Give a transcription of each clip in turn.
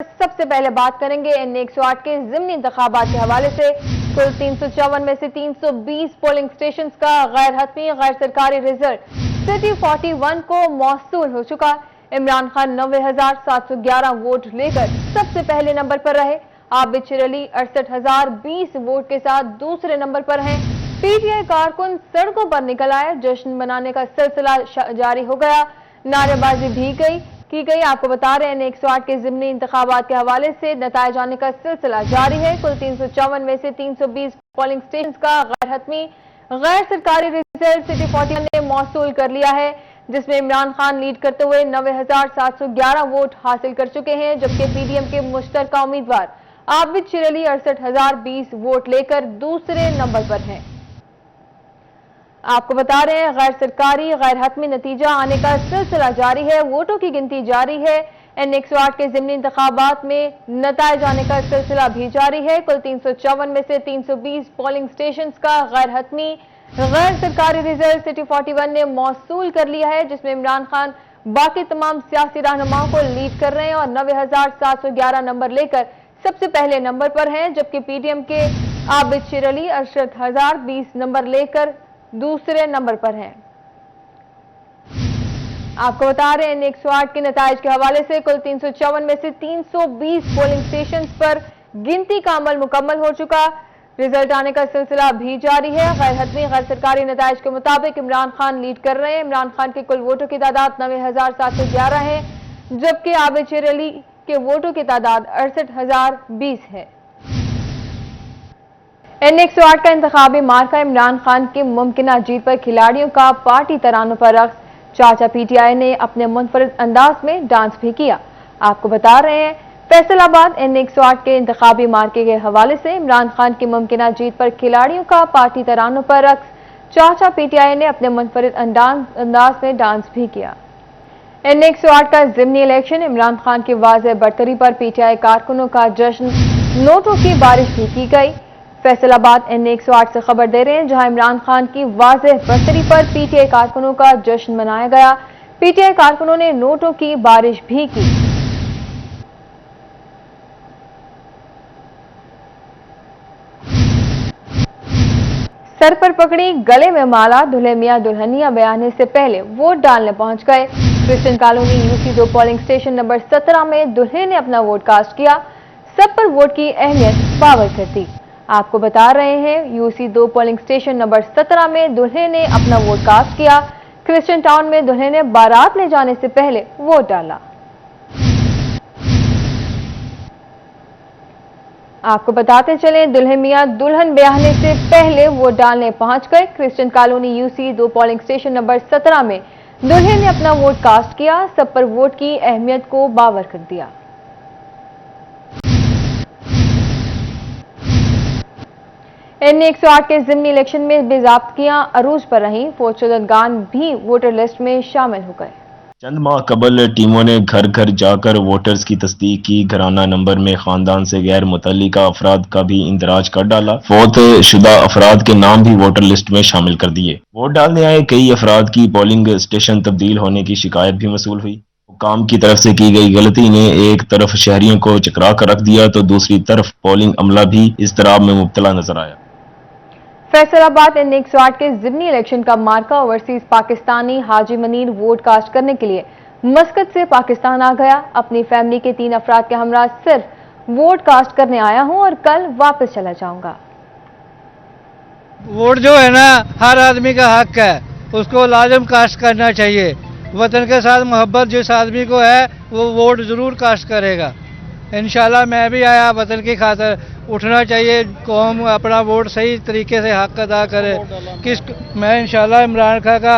सबसे पहले बात करेंगे N108 के ज़िमनी इंतखाबात के हवाले से। कुल 354 में से 320 पोलिंग स्टेशन का गैर हतमी गैर सरकारी रिजल्ट सिटी 41 को मौसूल हो चुका। इमरान खान 90,711 वोट लेकर सबसे पहले नंबर पर रहे। आबिद शेर अली 68,020 वोट के साथ दूसरे नंबर पर हैं। पीटीआई कारकुन सड़कों पर निकल आए, जश्न मनाने का सिलसिला जारी हो गया, नारेबाजी भी की गई। आपको बता रहे हैं N108 के ज़िमनी इंतखाबात के हवाले से नताइज आने का सिलसिला जारी है। कुल 354 में से 320 पोलिंग स्टेशन का गैर हतमी गैर सरकारी रिजल्ट सिटी 41 ने मौसूल कर लिया है, जिसमें इमरान खान लीड करते हुए 90,711 वोट हासिल कर चुके हैं, जबकि पीडीएम के मुश्तरका उम्मीदवार आबिद शेर अली 68,020 वोट लेकर दूसरे नंबर पर हैं। आपको बता रहे हैं गैर सरकारी गैर हतमी नतीजा आने का सिलसिला जारी है, वोटों की गिनती जारी है। N108 के ज़िमनी इंतखाबात में नताइज आने का सिलसिला भी जारी है। कुल 354 में से 320 पोलिंग स्टेशन का गैर हतमी गैर सरकारी रिजल्ट सिटी 41 ने मौसूल कर लिया है, जिसमें इमरान खान बाकी तमाम सियासी रहनुमाओं को लीड कर रहे हैं और 90,711 नंबर लेकर सबसे पहले नंबर पर हैं, जबकि पीडीएम के आबिद शेर अली 68,020 नंबर लेकर दूसरे नंबर पर हैं। आपको बता रहे हैं N108 के नताइज के हवाले से कुल 354 में से 320 पोलिंग स्टेशन पर गिनती का अमल मुकम्मल हो चुका। रिजल्ट आने का सिलसिला भी जारी है। गैर हतमी गैर सरकारी नताइज के मुताबिक इमरान खान लीड कर रहे हैं। इमरान खान के कुल वोटों की तादाद 90,711 है, जबकि आबिद शेर अली के वोटों की तादाद 68,020 है। N108 का इंतखाबी मार्का इमरान खान की मुमकिना जीत पर खिलाड़ियों का पार्टी तरानों पर रक्स। चाचा पीटीआई ने अपने मुनफरिद अंदाज में डांस भी किया। आपको बता रहे हैं फैसलाबाद N108 के इंतखाबी मार्के के हवाले से इमरान खान की मुमकिना जीत पर खिलाड़ियों का पार्टी तरानों पर रक्स। चाचा पीटीआई ने अपने मुनफरिद अंदाज में डांस भी किया। N108 का ज़िमनी इलेक्शन इमरान खान की वाज़ेह बरतरी पर पीटीआई कारकुनों का जश्न, नोटों की बारिश भी की गई। फैसलाबाद N108 से खबर दे रहे हैं, जहां इमरान खान की वाज़ेह बरतरी पर पीटीआई कारकुनों का जश्न मनाया गया। पीटीआई कारकुनों ने नोटों की बारिश भी की। सर पर पकड़ी गले में माला, दूल्हे मियां दुल्हनिया बयाने से पहले वोट डालने पहुंच गए। Christian colony UC 2 polling station number 17 में दूल्हे ने अपना वोट कास्ट किया। सब पर वोट की अहमियत बावर कर दी। आपको बता रहे हैं यूसी 2 पोलिंग स्टेशन नंबर 17 में दूल्हे ने अपना वोट कास्ट किया। क्रिश्चियन टाउन में दूल्हे ने बारात ले जाने से पहले वोट डाला। आपको बताते चले दूल्हे मियां दुल्हन ब्याहने से पहले वोट डालने पहुंच गए। Christian colony UC 2 polling station number 17 में दूल्हे ने अपना वोट कास्ट किया। सब पर वोट की अहमियत को बावर कर दिया। N108 के ज़िमनी इलेक्शन में बेज़ाब्तियां अरूज पर रहीं। फौजशुदगान भी वोटर लिस्ट में शामिल हो गए। चंद माह कबल टीमों ने घर घर जाकर वोटर्स की तस्दीक की। घराना नंबर में खानदान से गैर मुतल्लिका अफराद का भी इंदराज कर डाला। फौत शुदा अफराद के नाम भी वोटर लिस्ट में शामिल कर दिए। वोट डालने आए कई अफराद की पोलिंग स्टेशन तब्दील होने की शिकायत भी मसूल हुई। हुक्काम की तरफ से की गई गलती ने एक तरफ शहरियों को चकरा कर रख दिया, तो दूसरी तरफ पोलिंग अमला भी इज़्तिराब में मुब्तला नजर आया। फैसलाबाद N108 के ज़िमनी इलेक्शन का मार्का ओवरसीज पाकिस्तानी हाजी मनीर वोट कास्ट करने के लिए मस्कत से पाकिस्तान आ गया। अपनी फैमिली के 3 अफराद के हमरा सिर्फ वोट कास्ट करने आया हूं और कल वापस चला जाऊंगा। वोट जो है ना हर आदमी का हक है, उसको लाजम कास्ट करना चाहिए। वतन के साथ मोहब्बत जिस आदमी को है वो वोट जरूर कास्ट करेगा। इंशाल्लाह मैं भी आया वतन की खातिर। उठना चाहिए, कौम अपना वोट सही तरीके से हक अदा करे। मैं इंशाल्लाह इमरान खान का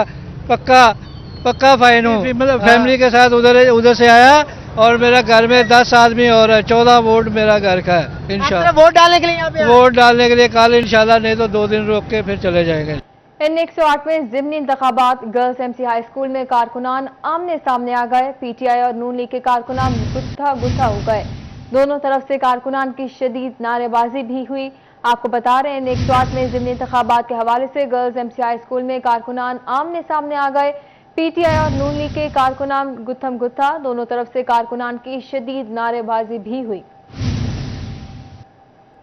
पक्का फैन हूँ। मतलब फैमिली के साथ उधर से आया और मेरा घर में 10 आदमी और 14 वोट मेरा घर का है। इंशाल्लाह वोट डालने के लिए यहाँ पे वोट डालने के लिए कल इंशाल्लाह, नहीं तो 2 दिन रोक के फिर चले जाएंगे। N108 में ज़िमनी इंतखाबात गर्ल्स MC हाई स्कूल में कारकुनान आमने सामने आ गए। पीटीआई और नून लीग के कारकुनान गुत्था हो गए। दोनों तरफ से कारकुनान की शदीद नारेबाजी भी हुई। आपको बता रहे हैं N108 में ज़िमनी इंतखाबात के हवाले से गर्ल्स MC हाई स्कूल में कारकुनान आमने सामने आ गए। PTI और नून लीग के कारकुनान गुत्थम गुत्था, दोनों तरफ से कारकुनान की शदीद नारेबाजी भी हुई।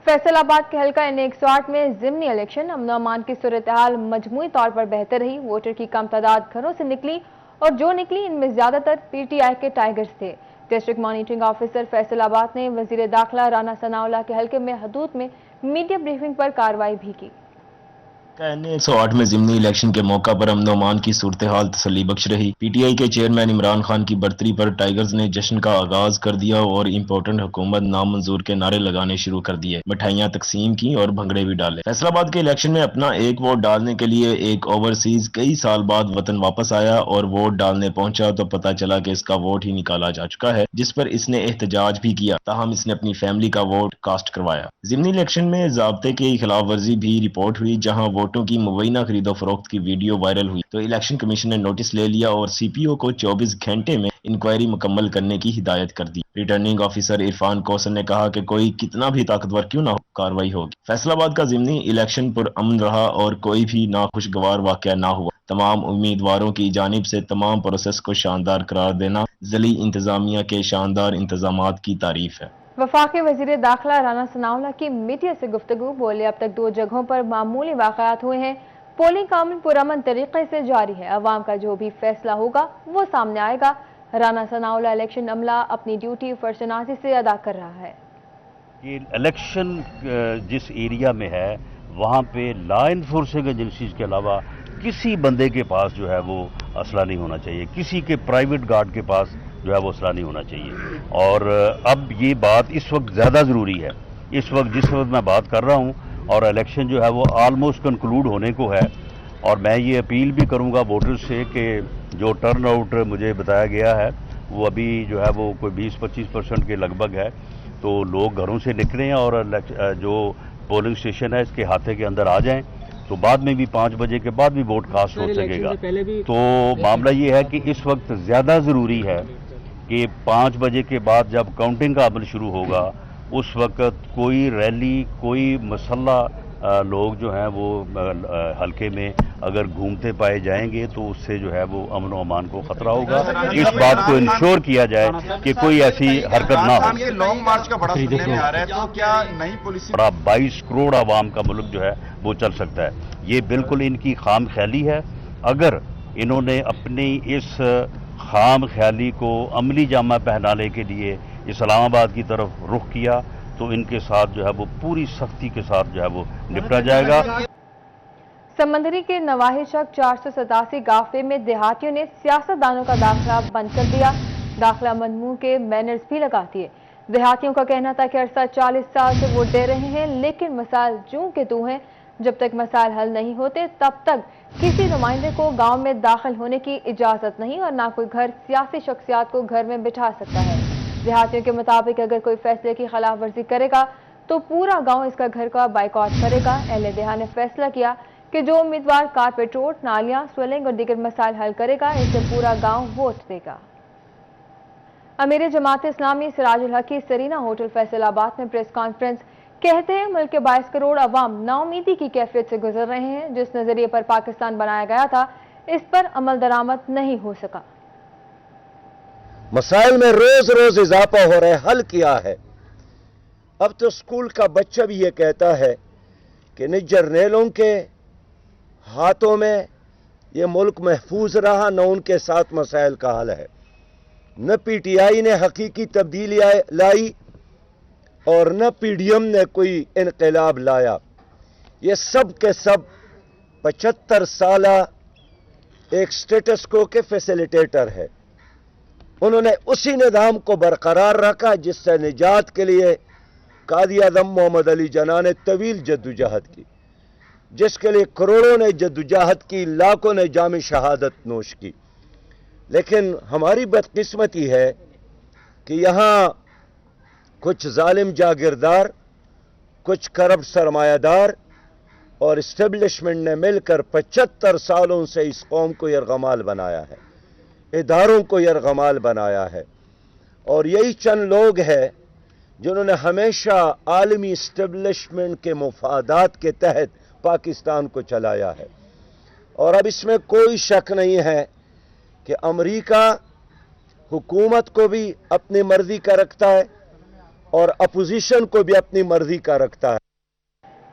फैसलाबाद के हल्का NA-108 में ज़िमनी इलेक्शन, अमन अमान की सूरत-ए-हाल मजमूई तौर पर बेहतर रही। वोटर की कम तादाद घरों से निकली और जो निकली इनमें ज्यादातर PTI के टाइगर्स थे। डिस्ट्रिक्ट मॉनिटरिंग ऑफिसर फैसलाबाद ने वजीर दाखिला राना सनाउल्लाह के हल्के में हदूद में मीडिया ब्रीफिंग पर कार्रवाई भी की। NA-108 में ज़िमनी इलेक्शन के मौका पर अमन अमान की सूरत हाल तसल्ली बख्श रही। PTI के चेयरमैन इमरान खान की बर्तरी पर टाइगर्स ने जश्न का आगाज कर दिया और इम्पोर्टेंट हुकूमत नामंजूर के नारे लगाने शुरू कर दिए, मिठाइयां तकसीम की और भंगड़े भी डाले। फैसलाबाद के इलेक्शन में अपना एक वोट डालने के लिए एक ओवरसीज कई साल बाद वतन वापस आया और वोट डालने पहुंचा तो पता चला कि इसका वोट ही निकाला जा चुका है, जिस पर इसने एहतजाज भी किया। ताहम इसने अपनी फैमिली का वोट कास्ट करवाया। ज़िमनी इलेक्शन में ज़ाब्ते की खिलाफ वर्जी भी रिपोर्ट हुई, जहाँ वोटों की मुबैना खरीदो फरोख्त की वीडियो वायरल हुई तो इलेक्शन कमीशन ने नोटिस ले लिया और CPO को 24 घंटे में इंक्वायरी मुकम्मल करने की हिदायत कर दी। रिटर्निंग ऑफिसर इरफान कौसर ने कहा कि कोई कितना भी ताकतवर क्यों ना हो, कार्रवाई होगी। फैसलाबाद का ज़िमनी इलेक्शन पुरअमन रहा और कोई भी नाखुशगवार वाकया ना हुआ। तमाम उम्मीदवारों की जानिब से तमाम प्रोसेस को शानदार करार देना ज़िली इंतजामिया के शानदार इंतजामात की तारीफ है। वफाकी वजीर दाखिला राना सनाउल्लाह की मीडिया से गुफ्तगू, बोले अब तक 2 जगहों पर मामूली वाक़यात हुए हैं। पोलिंग का अमल पुरअमन तरीके से जारी है। अवाम का जो भी फैसला होगा वो सामने आएगा। राना सनाउल्लाह इलेक्शन अमला अपनी ड्यूटी फर्शनासी से अदा कर रहा है। ये इलेक्शन जिस एरिया में है वहाँ पे लॉ इन्फोर्सिंग एजेंसीज के अलावा किसी बंदे के पास जो है वो असला नहीं होना चाहिए, किसी के प्राइवेट गार्ड के पास जो है वो असला नहीं होना चाहिए। और अब ये बात इस वक्त ज़्यादा ज़रूरी है, इस वक्त जिस वक्त मैं बात कर रहा हूँ और इलेक्शन जो है वो आलमोस्ट कंक्लूड होने को है। और मैं ये अपील भी करूँगा वोटर्स से कि जो टर्न आउट मुझे बताया गया है वो अभी जो है वो कोई 20-25% के लगभग है, तो लोग घरों से निकलें और जो पोलिंग स्टेशन है इसके हाथे के अंदर आ जाएं, तो बाद में भी 5 बजे के बाद भी वोट कास्ट हो सकेगा। तो मामला ये है कि इस वक्त ज़्यादा ज़रूरी है कि 5 बजे के बाद जब काउंटिंग का अमल शुरू होगा उस वक्त कोई रैली, कोई मसल्ला लोग जो हैं वो हल्के में अगर घूमते पाए जाएंगे तो उससे जो है वो अमन व अमान को खतरा होगा। इस बात को इंश्योर किया जाए कि कोई ऐसी हरकत ना हो। ये लॉन्ग मार्च का बड़ा सुनने में आ रहा है, तो क्या नई पॉलिसी 22 करोड़ आवाम का मुल्क जो है वो चल सकता है। ये बिल्कुल इनकी खाम ख्याली है। अगर इन्होंने अपनी इस खाम ख्याली को अमली जामा पहनाने के लिए इस्लामाबाद की तरफ रुख किया तो इनके साथ जो है वो पूरी सख्ती के साथ जो है वो निपटा जाएगा। समंदरी के नवाही शक 487 गाफे में देहातियों ने सियासतदानों का दाखिला बंद कर दिया। दाखिला मजमू के बैनर्स भी लगा दिए। देहातियों का कहना था कि अरसा 40 साल से वोट दे रहे हैं, लेकिन मसाइल जूं के तू हैं। जब तक मसाइल हल नहीं होते तब तक किसी नुमाइंदे को गांव में दाखिल होने की इजाजत नहीं और ना कोई घर सियासी शख्सियात को घर में बिठा सकता है। देहातियों के मुताबिक अगर कोई फैसले की खिलाफ वर्जी करेगा तो पूरा गांव इसका घर का बाइकआउट करेगा। अहले देहा ने फैसला किया कि जो उम्मीदवार कारपेट रोड, नालियां, स्वेलिंग और दीगर मसाइल हल करेगा इससे पूरा गांव वोट देगा। अमीर जमात इस्लामी सिराजुल हक की सरीना होटल फैसलाबाद में प्रेस कॉन्फ्रेंस, कहते हैं मुल्क के 22 करोड़ अवाम नाउमीदी की कैफियत से गुजर रहे हैं। जिस नजरिए पर पाकिस्तान बनाया गया था इस पर अमल दरामद नहीं हो सका। मसाइल में रोज रोज इजाफा हो रहा है, हल किया है। अब तो स्कूल का बच्चा भी ये कहता है कि न जर्नेलों के हाथों में ये मुल्क महफूज रहा, न उनके साथ मसाइल का हल है। न PTI ने हकीकी तब्दीली लाई और न PDM ने कोई इनकलाब लाया। ये सब के सब 75 साला एक स्टेटस को के फैसिलिटेटर है। उन्होंने उसी निज़ाम को बरकरार रखा जिससे निजात के लिए कादी आज़म मोहम्मद अली जिन्ना ने तवील जद्दोजहद की, जिसके लिए करोड़ों ने जद्दोजहद की, लाखों ने जाम शहादत नोश की। लेकिन हमारी बदकिस्मती है कि यहाँ कुछ जालिम जागीरदार, कुछ करप्ट सरमायादार और इस्टेब्लिशमेंट ने मिलकर 75 सालों से इस कौम को यरगमाल बनाया है, इदारों को यरगमाल बनाया है। और यही चंद लोग हैं जिन्होंने हमेशा आलमी इस्टेब्लिशमेंट के मुफादात के तहत पाकिस्तान को चलाया है। और अब इसमें कोई शक नहीं है کہ امریکہ حکومت کو بھی اپنی مرضی کا رکھتا ہے اور اپوزیشن کو بھی اپنی مرضی کا رکھتا ہے.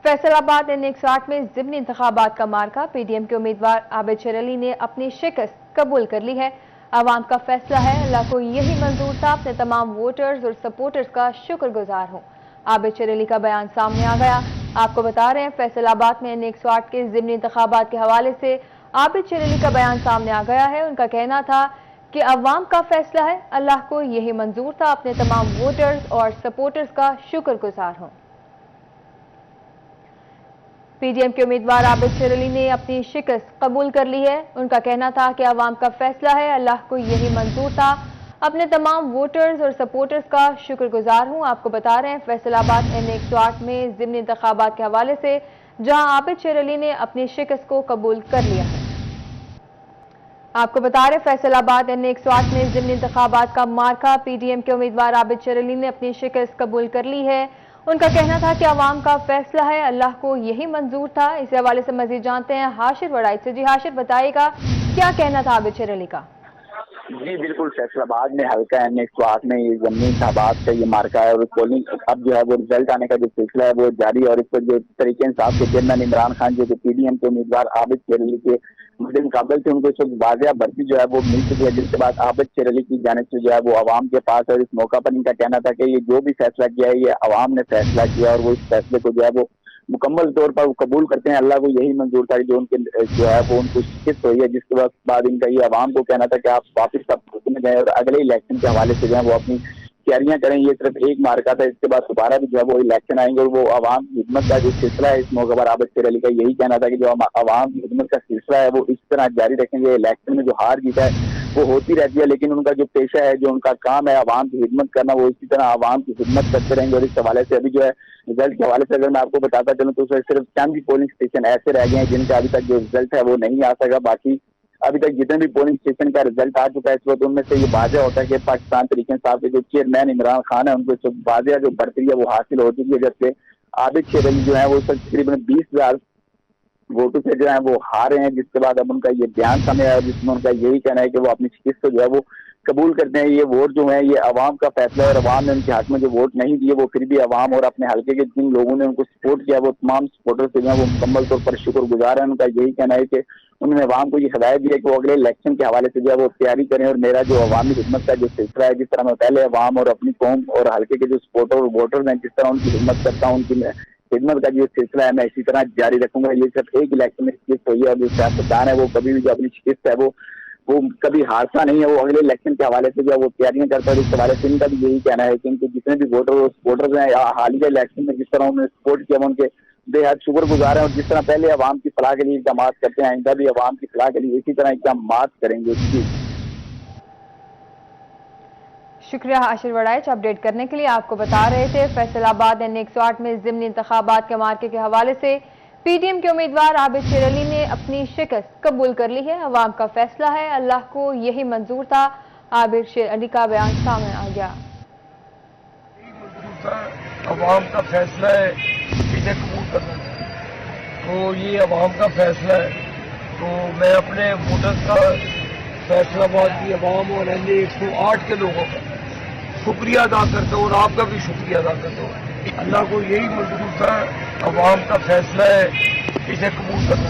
فیصل آباد N160 میں ضمنی انتخابات کا مارکہ پی ڈی ایم کے امیدوار عابد شیر علی نے اپنی شکست قبول کر لی ہے. عوام کا فیصلہ ہے، اللہ کو یہی منظور تھا، اپنے تمام ووٹرز اور سپورٹرز کا شکر گزار ہوں. عابد شیر علی کا بیان سامنے آ گیا. آپ کو بتا رہے ہیں فیصل آباد میں N160 کے ضمنی انتخابات کے حوالے سے عابد شیر علی کا بیان سامنے آ گیا ہے. ان کا کہنا تھا کہ عوام کا فیصلہ ہے، اللہ کو یہی منظور تھا، اپنے تمام ووٹرز اور سپورٹرز کا شکر گزار ہوں. پی ڈی ایم کے امیدوار عابد شیر علی نے اپنی شکست قبول کر لی ہے. ان کا کہنا تھا کہ عوام کا فیصلہ ہے، اللہ کو یہی منظور تھا، اپنے تمام ووٹرز اور سپورٹرز کا شکر گزار ہوں. آپ کو بتا رہے ہیں فیصل آباد N160 میں ضمنی انتخابات کے حوالے سے جہاں عابد شیر علی نے اپنی شکست کو قبول کر لیا ہے. آپ کو بتا رہے فیصل آباد N160 میں ضمنی انتخابات کا مارکہ پی ڈی ایم کے امیدوار عابد شیر علی نے اپنی شکست قبول کر لی ہے. ان کا کہنا تھا کہ عوام کا فیصلہ ہے، اللہ کو یہی منظور تھا. اس حوالے سے مزید جانتے ہیں ہاشر وڑائچ سے. جی ہاشر، بتائے گا کیا کہنا تھا عابد شیر علی کا؟ جی بالکل، فیصل آباد میں حلقہ N160 میں یہ ضمنی انتخابات کا یہ مارکہ ہے اور پولنگ اب جو ہے وہ رزلٹ آنے کا جو سلسلہ ہے وہ جاری ہے. اور اس پر جو تحریک انصاف کے چیئرمین عمران خان جو کہ پی ڈی ایم کے امیدوار عابد شیر علی کے مقابل تھے، ان کو اس وقت واضح برتی جو ہے وہ مل چکی ہے، جس کے بعد عابد شیر علی کی جانب سے جو ہے وہ عوام کے پاس ہے. اور اس موقع پر ان کا کہنا تھا کہ یہ جو بھی فیصلہ کیا ہے یہ عوام نے فیصلہ کیا اور وہ اس فیصلے کو جو ہے وہ مکمل طور پر قبول کرتے ہیں. اللہ کو یہی منظور تھا جو ان کے جو ہے وہ ان کو شکست ہوئی ہے. جس کے بعد ان کا یہ عوام کو کہنا تھا کہ آپ واپس میں گئے اور اگلے الیکشن کے حوالے سے جو ہے وہ اپنی تیاریاں کریں. یہ صرف ایک مارکہ تھا، اس کے بعد دوبارہ بھی جو ہے وہ الیکشن آئیں گے اور وہ عوام کی خدمت کا جو سلسلہ ہے اس موقع پر عابد شیر علی کا یہی کہنا تھا کہ جو عوام کی خدمت کا سلسلہ ہے وہ اس طرح جاری رکھیں گے. الیکشن میں جو ہار جیتا ہے وہ ہوتی رہتی ہے، لیکن ان کا جو پیشہ ہے، جو ان کا کام ہے عوام کی خدمت کرنا، وہ اسی طرح عوام کی خدمت کرتے رہیں گے. اور اس حوالے سے ابھی جو ہے رزلٹ کے حوالے سے اگر میں آپ کو بتاتا چلوں تو صرف چند ہی پولنگ اسٹیشن ایسے رہ گئے ہیں جن کا ابھی تک جو رزلٹ ہے وہ نہیں آ سکا. باقی ابھی تک جتنے بھی پولنگ اسٹیشن کا رزلٹ آ چکا ہے اس وقت ان میں سے یہ واضح ہوتا ہے کہ پاکستان تحریک انصاف کے جو چیئرمین عمران خان ہے ان کو واضح جو برتری ہے وہ حاصل ہو چکی ہے، جبکہ عابد شیر علی جو ہے وہ تقریباً 20,000 ووٹوں سے جو ہے وہ ہارے ہیں. جس کے بعد اب ان کا یہ بیان سامنے آیا جس میں ان کا یہی کہنا ہے کہ وہ اپنی شکست کو جو ہے وہ قبول کرتے ہیں. یہ ووٹ جو ہے یہ عوام کا فیصلہ ہے اور عوام نے ان کے حق میں جو ووٹ نہیں دیے وہ پھر بھی عوام اور اپنے حلقے کے جن لوگوں نے ان کو سپورٹ کیا وہ تمام سپورٹر سے جو ہے وہ مکمل طور پر شکر گزار ہیں. ان کا یہی کہنا ہے کہ انہوں نے عوام کو یہ ہدایت دی ہے کہ وہ اگلے الیکشن کے حوالے سے جو ہے وہ تیاری کریں. اور میرا جو عوامی خدمت کا جو سلسلہ ہے، جس طرح میں پہلے عوام اور اپنی قوم اور حلقے کے جو سپورٹر اور ووٹر ہیں جس طرح ان کی خدمت کرتا ہوں، ان کی خدمت کا جو سلسلہ ہے میں اسی طرح جاری رکھوں گا. یہ صرف ایک الیکشن میں شکست ہوئی ہے اور جو سیاستدان ہے وہ کبھی بھی جو اپنی شکست ہے وہ کبھی حادثہ نہیں ہے، وہ اگلے الیکشن کے حوالے سے جو ہے وہ تیاریاں کرتا ہے. اس حوالے سے ان کا بھی یہی کہنا ہے کہ ان کے جتنے بھی ووٹر اور سپورٹرز ہیں حالیہ الیکشن میں جس طرح انہوں نے سپورٹ کیا وہ ان کے بے حد شکر گزار ہیں. اور جس طرح پہلے عوام کی فلاح کے لیے اقدامات کرتے ہیں آئندہ بھی عوام کی فلاح کے لیے اسی طرح اقدامات کریں گے. شکریہ ہاشر وڑائچ اپڈیٹ کرنے کے لیے. آپ کو بتا رہے تھے فیصل آباد N160 میں ضمنی انتخابات کے مارکے کے حوالے سے پی ڈی ایم کے امیدوار عابد شیر علی نے اپنی شکست قبول کر لی ہے. عوام کا فیصلہ ہے، اللہ کو یہی منظور تھا. عابد شیر علی کا بیان سامنے آ گیا. عوام کا فیصلہ ہے اسے قبول کرنا، تو یہ عوام کا فیصلہ ہے. تو میں اپنے ووٹرز کا فیصلہ آباد کی عوام اور N108 کے لوگوں کا شکریہ ادا کرتا ہوں اور آپ کا بھی شکریہ ادا کرتا ہوں. اللہ کو یہی منظور تھا، عوام کا فیصلہ ہے اسے قبول کرنا،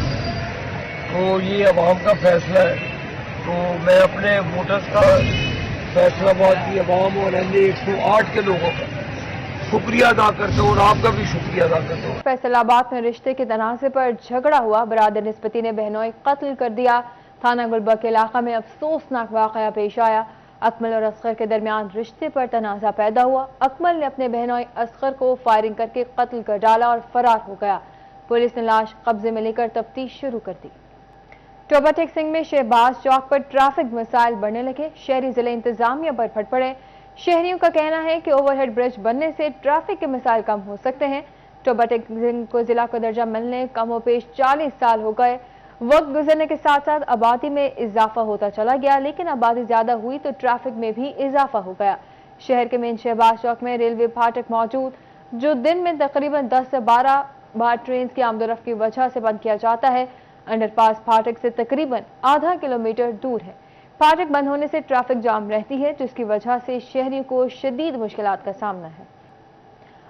تو یہ عوام کا فیصلہ ہے. تو میں اپنے ووٹرز کا فیصلہ آباد کی عوام اور N108 کے لوگوں کا شکریہ ادا کرتا ہوں اور آپ کا بھی شکریہ ادا کرتا ہوں. فیصل آباد میں رشتے کے تنازع پر جھگڑا ہوا، برادر نسبتی نے بہنوئی قتل کر دیا. تھانہ گلبرگ کے علاقہ میں افسوسناک واقعہ پیش آیا. اکمل اور اصغر کے درمیان رشتے پر تنازع پیدا ہوا. اکمل نے اپنے بہنوئی اصغر کو فائرنگ کر کے قتل کر ڈالا اور فرار ہو گیا. پولیس نے لاش قبضے میں لے کر تفتیش شروع کر دی. ٹوبہ ٹیک سنگھ میں شہباز چوک پر ٹریفک مسائل بڑھنے لگے. شہری ضلع انتظامیہ پر پھٹ پڑے. شہریوں کا کہنا ہے کہ اوور ہیڈ برج بننے سے ٹریفک کے مسائل کم ہو سکتے ہیں. ٹوبہ ٹیک سنگھ کو ضلع کا درجہ ملنے کم و بیش 40 سال ہو گئے. وقت گزرنے کے ساتھ ساتھ آبادی میں اضافہ ہوتا چلا گیا، لیکن آبادی زیادہ ہوئی تو ٹریفک میں بھی اضافہ ہو گیا. شہر کے مین شہباز چوک میں ریلوے پھاٹک موجود جو دن میں تقریباً 10 سے 12 بار ٹرینز کی آمد و رفت کی وجہ سے بند کیا جاتا ہے. انڈر پاس پھاٹک سے تقریباً آدھا کلومیٹر دور ہے. फाटक बंद होने से ट्रैफिक जाम रहती है, जिसकी वजह से शहरियों को शदीद मुश्किलात का सामना है।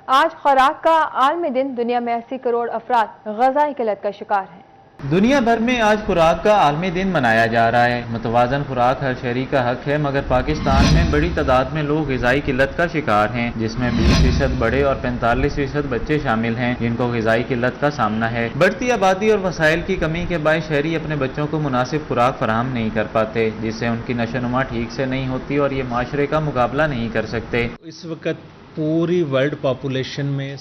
आज खुराक का आलमी दिन, दुनिया में 80 करोड़ अफराद ग़िज़ाई किल्लत का शिकार हैं। दुनिया भर में आज खुराक का आलमी दिन मनाया जा रहा है। मुतवाज़न खुराक हर शहरी का हक है, मगर पाकिस्तान में बड़ी तादाद में लोग ग़िज़ाई किल्लत का शिकार हैं, जिसमें 20% बड़े और 45% बच्चे शामिल हैं, जिनको ग़िज़ाई किल्लत का सामना है। बढ़ती आबादी और वसाइल की कमी के बायस शहरी अपने बच्चों को मुनासिब खुराक फराहम नहीं कर पाते, जिससे उनकी नशोनुमा ठीक से नहीं होती और ये माशरे का मुकाबला नहीं कर सकते। इस वक्त पूरी वर्ल्ड पॉपुलेशन में